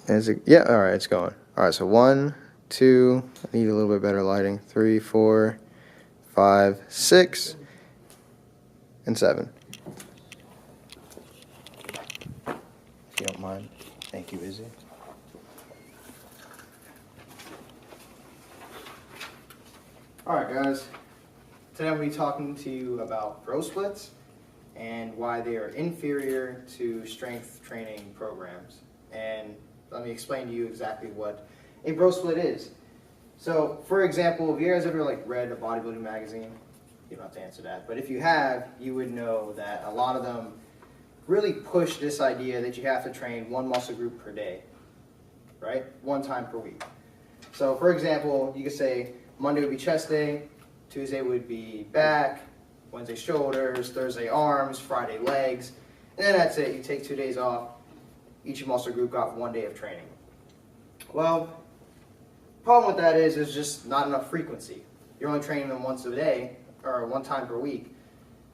Is it? Yeah, all right, it's going. All right, so 1, 2, I need a little bit better lighting. 3, 4, 5, 6, and 7. If you don't mind. Thank you, Izzy. All right, guys. Today I'm going to be talking to you about bro splits and why they are inferior to strength training programs. And let me explain to you exactly what a bro split is. So, for example, if you guys ever read a bodybuilding magazine, you don't have to answer that. But if you have, you would know that a lot of them really push this idea that you have to train one muscle group per day, right? One time per week. So, for example, you could say Monday would be chest day, Tuesday would be back, Wednesday shoulders, Thursday arms, Friday legs, and then that's it. You take 2 days off. Each muscle group got 1 day of training. Well, the problem with that is there's just not enough frequency. You're only training them once a day, or one time per week,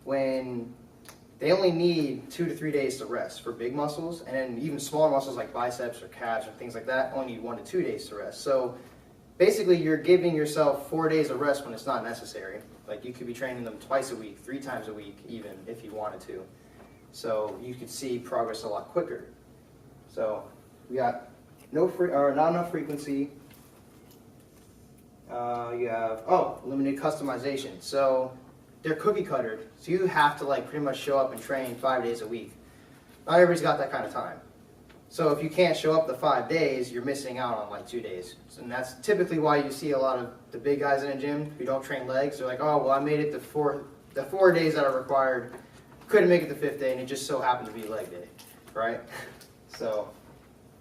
when they only need 2 to 3 days to rest for big muscles, and then even smaller muscles like biceps or calves or things like that only need 1 to 2 days to rest. So basically you're giving yourself 4 days of rest when it's not necessary. Like you could be training them twice a week, 3 times a week even, if you wanted to. So you could see progress a lot quicker. So we got not enough frequency. You have limited customization. So they're cookie cuttered. So you have to pretty much show up and train 5 days a week. Not everybody's got that kind of time. So if you can't show up the 5 days, you're missing out on 2 days. And that's typically why you see a lot of the big guys in a gym who don't train legs. They're like, oh, well, I made it the four days that are required. Couldn't make it the 5th day, and it just so happened to be leg day, right? So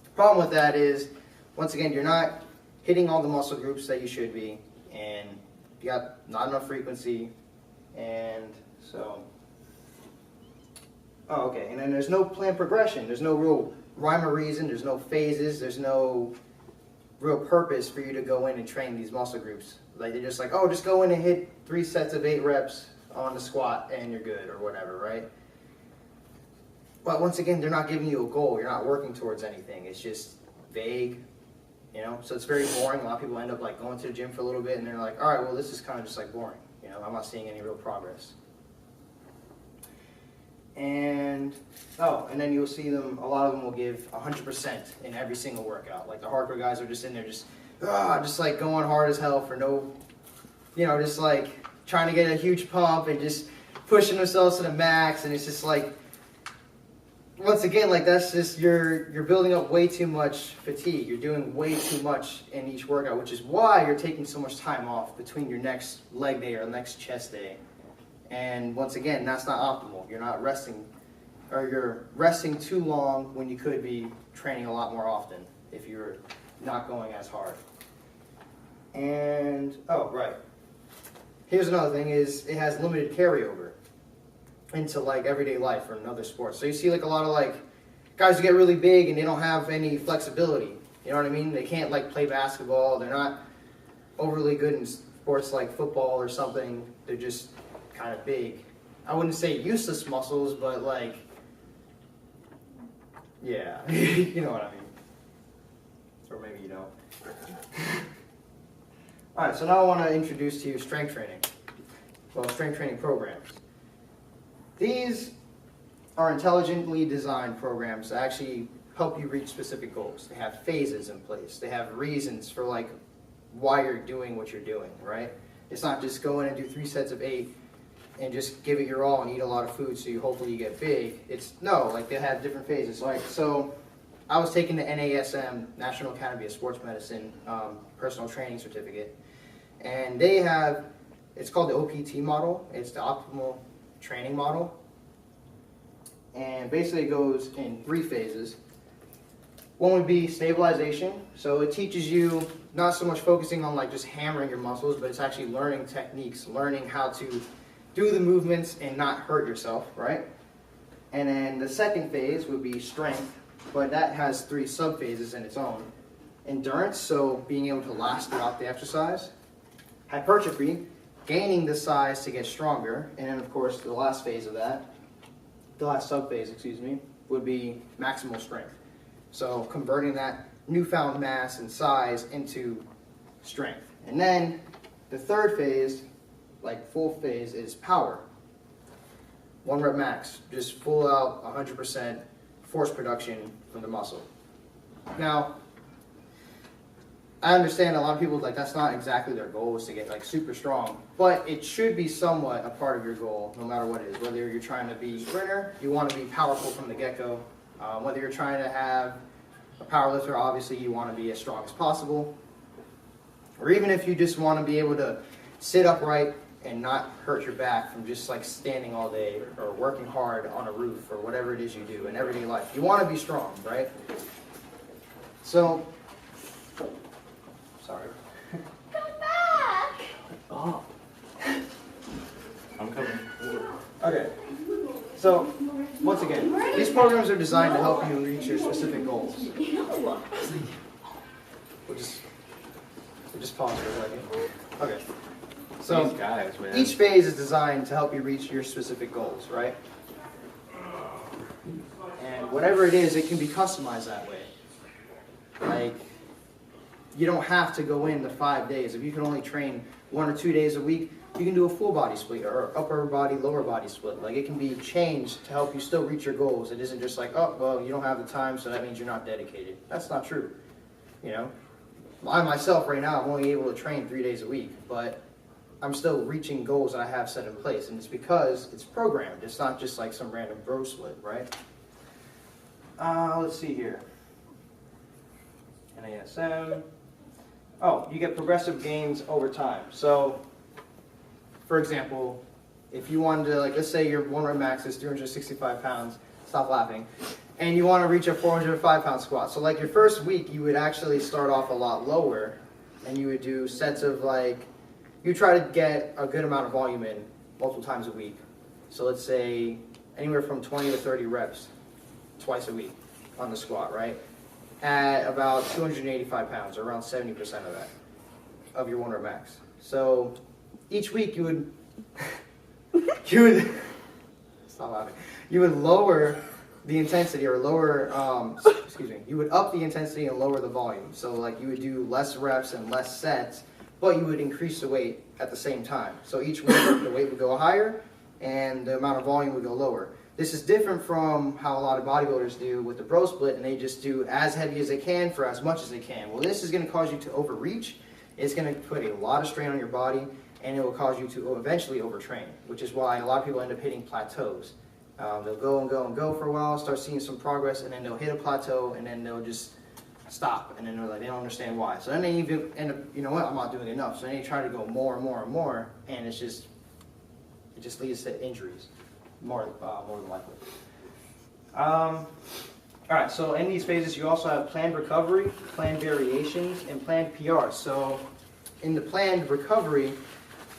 the problem with that is, once again, you're not hitting all the muscle groups that you should be, and you got not enough frequency, and so, and then there's no planned progression. There's no real rhyme or reason. There's no phases. There's no real purpose for you to go in and train these muscle groups. They're just like, oh, just go in and hit 3 sets of 8 reps on the squat and you're good, or whatever, right? But once again, they're not giving you a goal. You're not working towards anything. It's just vague, so it's very boring. A lot of people end up going to the gym for a little bit and they're like, all right, well, this is kind of just boring. I'm not seeing any real progress. And then you'll see them, a lot of them will give 100% in every single workout. Like the hardcore guys are just in there just going hard as hell for no, just trying to get a huge pump and just pushing themselves to the max. And it's just once again, that's just, you're building up way too much fatigue. You're doing way too much in each workout, which is why you're taking so much time off between your next leg day or next chest day. And once again, that's not optimal. You're not resting, or you're resting too long when you could be training a lot more often if you're not going as hard. And, here's another thing is it has limited carryover into everyday life or in other sports. So you see a lot of guys who get really big and they don't have any flexibility. You know what I mean? They can't play basketball. They're not overly good in sports like football or something. They're just kind of big. I wouldn't say useless muscles, but yeah, you know what I mean. Or maybe you don't. Alright, so now I want to introduce to you strength training. Well, strength training programs. These are intelligently designed programs that actually help you reach specific goals. They have phases in place. They have reasons for why you're doing what you're doing, right? It's not just go in and do 3 sets of 8 and just give it your all and eat a lot of food so hopefully you get big. It's, no, they have different phases. So I was taking the NASM, National Academy of Sports Medicine, personal training certificate. And they have, it's called the OPT model. It's the optimal training model. And basically it goes in 3 phases. One would be stabilization. So it teaches you not so much focusing on just hammering your muscles, but it's actually learning techniques, learning how to do the movements and not hurt yourself, right? And then the second phase would be strength, but that has 3 sub-phases in its own. Endurance, so being able to last throughout the exercise. Hypertrophy, gaining the size to get stronger. And then, of course, the last phase of that, the last sub-phase, would be maximal strength. So converting that newfound mass and size into strength. And then the third phase, like full phase, is power. 1 rep max, just full out 100% force production from the muscle. Now, I understand a lot of people, like, that's not exactly their goal, is to get like super strong, but it should be somewhat a part of your goal, no matter what it is. Whether you're trying to be a sprinter, you want to be powerful from the get-go. Whether you're trying to have a power lifter, obviously you want to be as strong as possible. Or even if you just want to be able to sit upright and not hurt your back from just like standing all day or working hard on a roof or whatever it is you do in everyday life. You want to be strong, right? So, sorry. Come back! Oh. I'm coming. Okay. So, once again, these programs are designed to help you reach your specific goals. We'll just pause for a second. Okay. So, These guys, man. each phase is designed to help you reach your specific goals, right? And whatever it is, it can be customized that way. Like, you don't have to go in the 5 days. If you can only train 1 or 2 days a week, you can do a full body split or upper body, lower body split. Like, it can be changed to help you still reach your goals. It isn't just like, oh, well, you don't have the time, so that means you're not dedicated. That's not true. You know, I myself right now, I'm only able to train 3 days a week, but I'm still reaching goals that I have set in place, and it's because it's programmed. It's not just like some random bro split, right? Let's see here. NASM. Oh, you get progressive gains over time. So, for example, if you wanted to, like, let's say your 1 rep max is 365 pounds, stop laughing, and you want to reach a 405 pound squat. So, like, your first week, you would actually start off a lot lower, and you would do sets of, like, you try to get a good amount of volume in multiple times a week. So let's say anywhere from 20 to 30 reps twice a week on the squat, right? At about 285 pounds, or around 70% of that, of your 1 rep max. So each week you would, stop laughing, you would lower the intensity or lower, you would up the intensity and lower the volume. So like you would do less reps and less sets, but you would increase the weight at the same time. So each week the weight would go higher and the amount of volume would go lower. This is different from how a lot of bodybuilders do with the bro split, and they just do as heavy as they can for as much as they can. Well, this is going to cause you to overreach. It's going to put a lot of strain on your body, and it will cause you to eventually overtrain, which is why a lot of people end up hitting plateaus. They'll go and go and go for a while, start seeing some progress, and then they'll hit a plateau, and then they'll just stop, and then they're like, they don't understand why. So then they even end up, you know what, I'm not doing enough. So then they try to go more and more and more, and it just leads to injuries, more than likely. All right, so in these phases, you also have planned recovery, planned variations, and planned PRs. So in the planned recovery,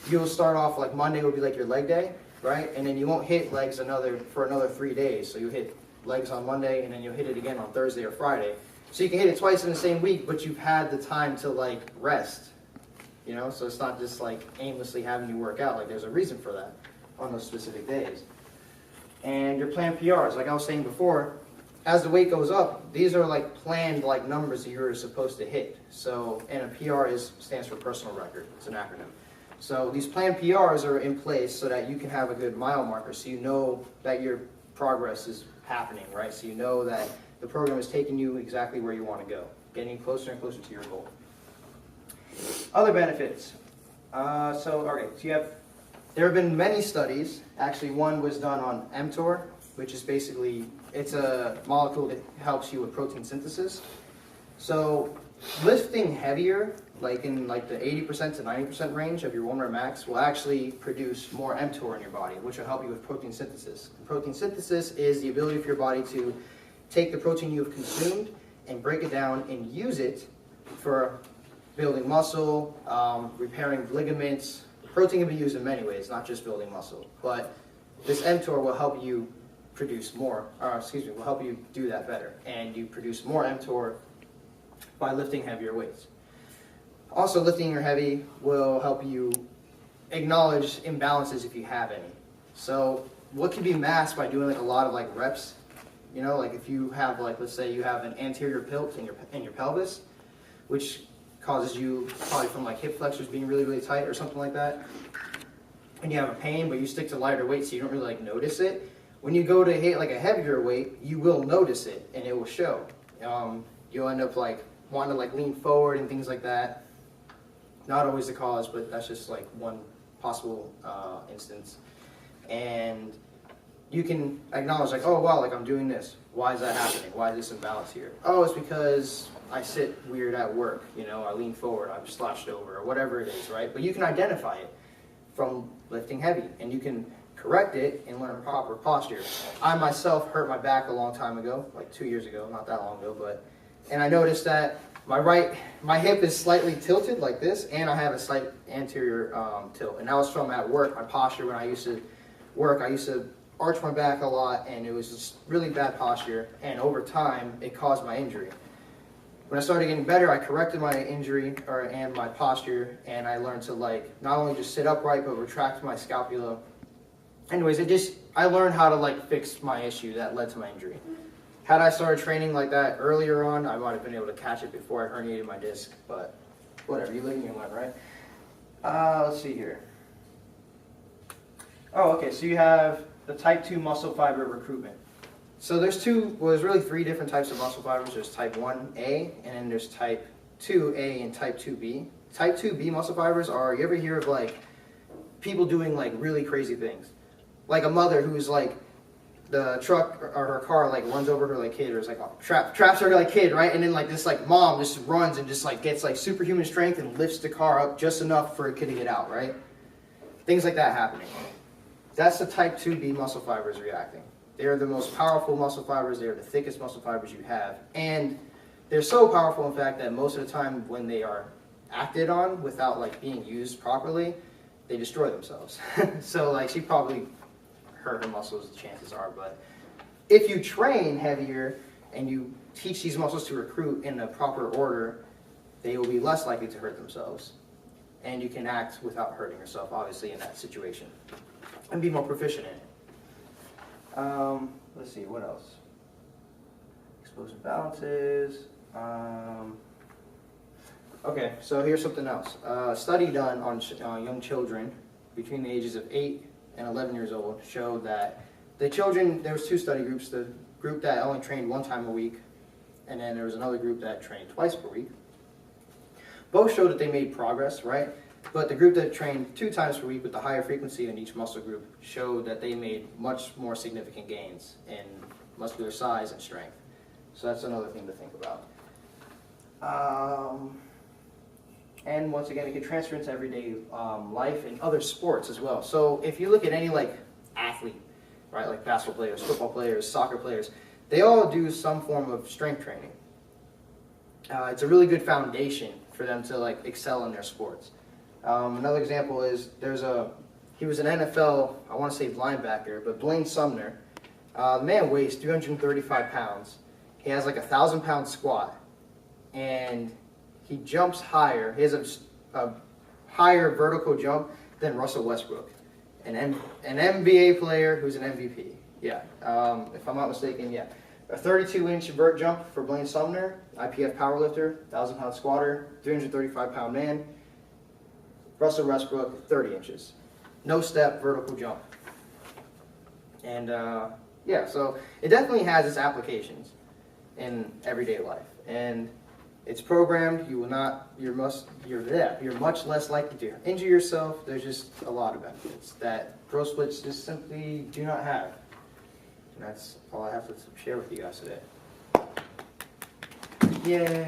you'll start off like Monday would be like your leg day, right? And then you won't hit legs for another 3 days. So you hit legs on Monday, and then you'll hit it again on Thursday or Friday. So you can hit it twice in the same week, but you've had the time to like rest, you know? So it's not just like aimlessly having you work out. Like there's a reason for that on those specific days. And your planned PRs, like I was saying before, as the weight goes up, these are like planned like numbers that you're supposed to hit. So, and a PR stands for personal record. It's an acronym. So these planned PRs are in place so that you can have a good mile marker, so you know that your progress is happening, right? So you know that the program is taking you exactly where you want to go, getting closer and closer to your goal. Other benefits. There have been many studies. Actually, one was done on mTOR, which is basically, it's a molecule that helps you with protein synthesis. So lifting heavier, like in like the 80% to 90% range of your 1 rep max, will actually produce more mTOR in your body, which will help you with protein synthesis. Protein synthesis is the ability for your body to take the protein you have consumed and break it down and use it for building muscle, repairing ligaments. Protein can be used in many ways, not just building muscle. But this mTOR will help you produce more, will help you do that better. And you produce more mTOR by lifting heavier weights. Also, lifting your heavy will help you acknowledge imbalances if you have any. So what can be masked by doing like a lot of like reps You know, like if you have, like, let's say you have an anterior tilt in your pelvis, which causes you probably from like hip flexors being really, really tight or something like that, and you have a pain, but you stick to lighter weight so you don't really like notice it. When you go to hit like a heavier weight, you will notice it and it will show. You'll end up like wanting to like lean forward and things like that. Not always the cause, but that's just like one possible instance. And you can acknowledge like, oh wow, like I'm doing this. Why is that happening? Why is this imbalance here? Oh, it's because I sit weird at work. You know, I lean forward, I'm slouched over, or whatever it is, right? But you can identify it from lifting heavy, and you can correct it and learn proper posture. I myself hurt my back a long time ago, like 2 years ago, not that long ago, and I noticed that my hip is slightly tilted like this, and I have a slight anterior tilt. And that was from at work, my posture when I used to work. I used to arch my back a lot, and it was just really bad posture, and over time, it caused my injury. When I started getting better, I corrected my injury and my posture, and I learned to like not only just sit upright, but retract my scapula. Anyways, I learned how to like fix my issue that led to my injury. Had I started training like that earlier on, I might have been able to catch it before I herniated my disc, but whatever, you live and you learn, right? Let's see here. Oh, okay, so you have the type 2 muscle fiber recruitment. So there's really 3 different types of muscle fibers. There's type 1A, and then there's type 2A and type 2B. Type 2B muscle fibers are, you ever hear of like people doing like really crazy things? Like a mother who's like, the truck or her car like runs over her like kid, or is like traps her like kid, right? And then like this like mom just runs and just like gets like superhuman strength and lifts the car up just enough for a kid to get out, right? Things like that happening. That's the type 2B muscle fibers reacting. They're the most powerful muscle fibers. They're the thickest muscle fibers you have. And they're so powerful, in fact, that most of the time when they are acted on without like being used properly, they destroy themselves. So like she probably hurt her muscles, the chances are. But if you train heavier and you teach these muscles to recruit in a proper order, they will be less likely to hurt themselves. And you can act without hurting yourself, obviously, in that situation, and be more proficient in it. Let's see, what else? Explosive balances. Okay, so here's something else. A study done on young children between the ages of 8 and 11 years old showed that the children, there was 2 study groups, the group that only trained 1 time a week, and then there was another group that trained twice per week. Both showed that they made progress, right? But the group that trained 2 times per week with the higher frequency in each muscle group showed that they made much more significant gains in muscular size and strength. So that's another thing to think about. And once again, it can transfer into everyday life and other sports as well. So if you look at any like athlete, right, like basketball players, football players, soccer players, they all do some form of strength training. It's a really good foundation for them to like excel in their sports. Another example is he was an NFL, I want to say linebacker, but Blaine Sumner. The man weighs 335 pounds. He has like a 1,000-pound squat, and he jumps higher. He has a higher vertical jump than Russell Westbrook, an NBA player who's an MVP. Yeah, if I'm not mistaken, yeah. A 32-inch vert jump for Blaine Sumner, IPF powerlifter, 1,000-pound squatter, 335-pound man. Russell Westbrook, 30 inches. No step, vertical jump. And yeah, so it definitely has its applications in everyday life. And it's programmed, you're much less likely to injure yourself. There's just a lot of benefits that pro splits just simply do not have. And that's all I have to share with you guys today. Yay!